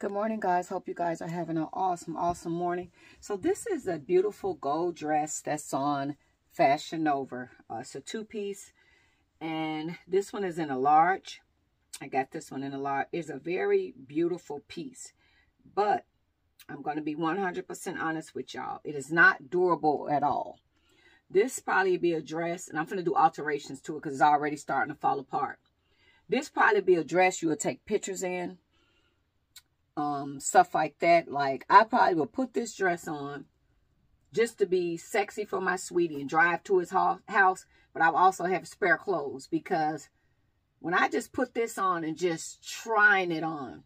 Good morning, guys. Hope you guys are having an awesome morning. So this is a beautiful gold dress that's on Fashion Nova. It's a two-piece, and this one is in a large. I got this one in a large. It's a very beautiful piece, but I'm going to be 100% honest with y'all. It is not durable at all. This probably be a dress, and I'm going to do alterations to it because it's already starting to fall apart. This probably be a dress you would take pictures in. Stuff like that. Like, I probably will put this dress on just to be sexy for my sweetie and drive to his house, but I'll also have spare clothes, because when I just put this on and just trying it on,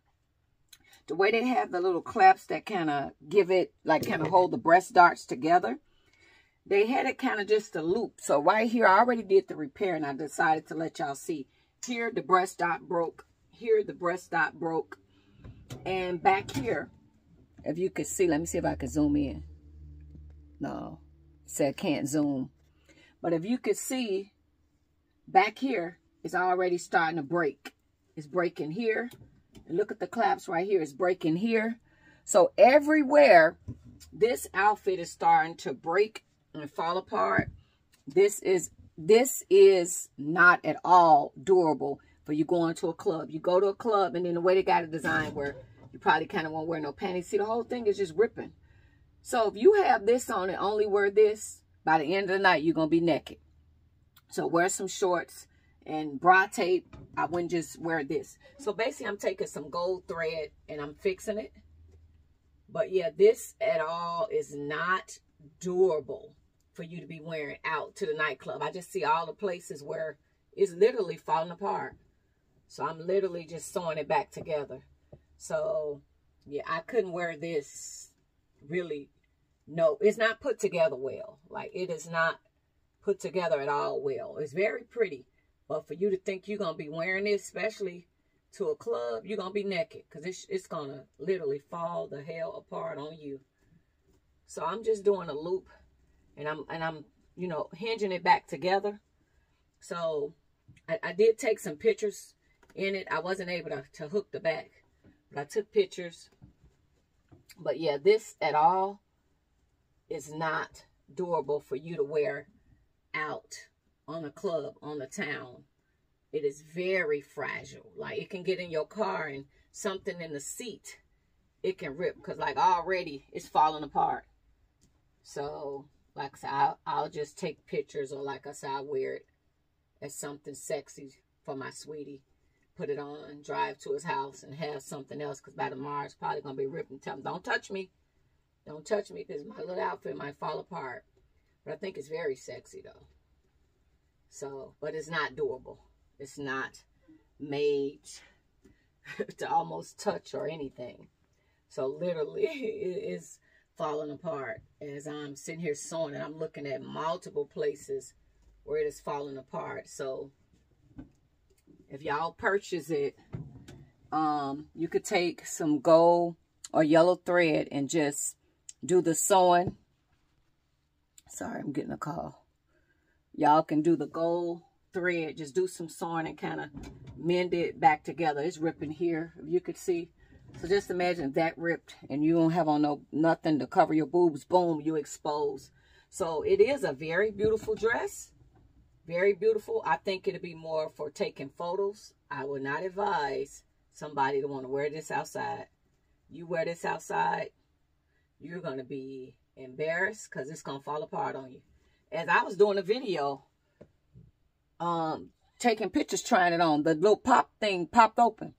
the way they have the little claps that kind of give it, like, kind of hold the breast darts together, they had it kind of just a loop. So right here, I already did the repair, and I decided to let y'all see. Here, the breast dot broke. Here, the breast dot broke. And back here, if you could see, let me see if I can zoom in. No, it said can't zoom. But if you could see, back here, it's already starting to break. It's breaking here. And look at the claps right here. It's breaking here. So everywhere, this outfit is starting to break and fall apart. This is not at all durable for you going to a club. You go to a club, and then the way they got it designed where you probably kind of won't wear no panties. See, the whole thing is just ripping. So if you have this on and only wear this, by the end of the night, you're going to be naked. So wear some shorts and bra tape. I wouldn't just wear this. So basically, I'm taking some gold thread and I'm fixing it. But yeah, this at all is not durable for you to be wearing out to the nightclub. I just see all the places where it's literally falling apart. So I'm literally just sewing it back together. So yeah, I couldn't wear this really. No, it's not put together well. Like, it is not put together at all well. It's very pretty. But for you to think you're going to be wearing this, especially to a club, you're going to be naked. Because it's going to literally fall the hell apart on you. So I'm just doing a loop. And I'm you know, hinging it back together. So I did take some pictures in it. I wasn't able to hook the back, but I took pictures. But yeah, this at all is not durable for you to wear out on a club, on the town. It is very fragile. Like, it can get in your car and something in the seat, it can rip, because like already it's falling apart. So like I said, I'll just take pictures, or like I said, I'll wear it as something sexy for my sweetie. Put it on, drive to his house, and have something else, because by tomorrow it's probably going to be ripped. And tell him, don't touch me. Don't touch me, because my little outfit might fall apart. But I think it's very sexy, though. So, but it's not durable. It's not made to almost touch or anything. So literally, it is falling apart as I'm sitting here sewing, and I'm looking at multiple places where it is falling apart. So if y'all purchase it, you could take some gold or yellow thread and just do the sewing. Sorry, I'm getting a call. Y'all can do the gold thread, just do some sewing and kind of mend it back together. It's ripping here, if you could see. So just imagine that ripped, and you don't have on nothing to cover your boobs. Boom, you expose. So it is a very beautiful dress. Very beautiful. I think it'll be more for taking photos. I would not advise somebody to want to wear this outside. You wear this outside, you're going to be embarrassed, because it's going to fall apart on you. As I was doing a video, taking pictures, trying it on, the little pop thing popped open.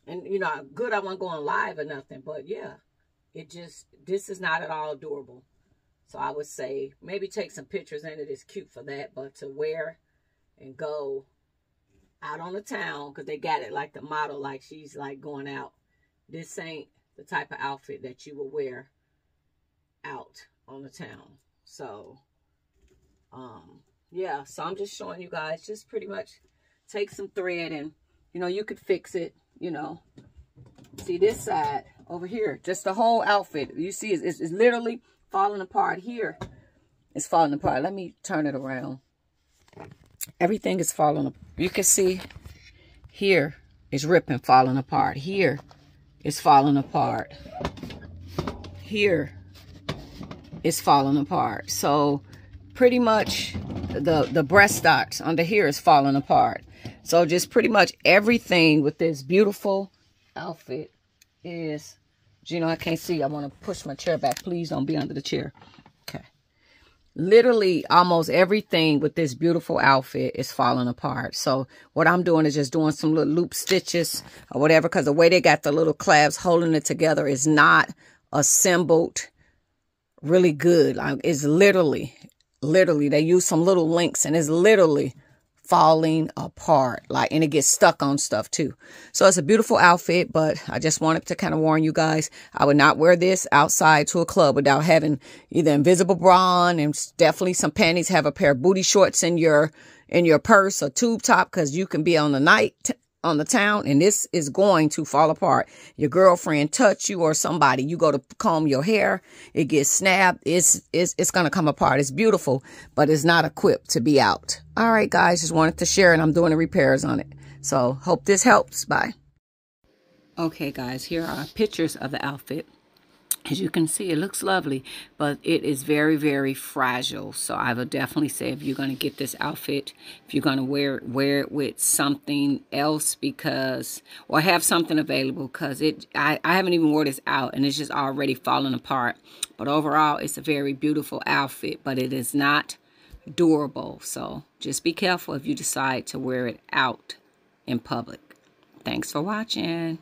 And, you know, good, I wasn't going live or nothing. But, yeah, this is not at all durable. So I would say maybe take some pictures in it. It's cute for that. But to wear and go out on the town, because they got it like the model, like she's like going out. This ain't the type of outfit that you will wear out on the town. So, yeah. So I'm just showing you guys, just pretty much take some thread and, you know, you could fix it, you know. See this side over here, just the whole outfit. You see it's literally falling apart here. It's falling apart. Let me turn it around. Everything is falling apart. You can see here is ripping, falling apart. Here it's falling apart. Here, it's falling apart. So pretty much the breast stocks under here is falling apart. So just pretty much everything with this beautiful outfit is, you know, I can't see. I want to push my chair back. Please don't be under the chair. Okay. Literally almost everything with this beautiful outfit is falling apart. So what I'm doing is just doing some little loop stitches or whatever, because the way they got the little clasps holding it together is not assembled really good. Like, it's literally they use some little links and it's literally falling apart, like, and it gets stuck on stuff too. So it's a beautiful outfit, but I just wanted to kind of warn you guys, I would not wear this outside to a club without having either invisible bra on and definitely some panties. Have a pair of booty shorts in your purse or tube top, because you can be on the night on the town and this is going to fall apart. Your girlfriend touch you or somebody, you go to comb your hair, it gets snapped, it's going to come apart. It's beautiful, but it's not equipped to be out. All right, guys, just wanted to share, and I'm doing the repairs on it. So hope this helps. Bye. Okay, guys, here are pictures of the outfit. As you can see, it looks lovely, but it is very, very fragile. So I would definitely say, if you're going to get this outfit, if you're going to wear it with something else, because, or have something available, because I haven't even wore this out and it's just already falling apart. But overall, it's a very beautiful outfit, but it is not durable. So just be careful if you decide to wear it out in public. Thanks for watching.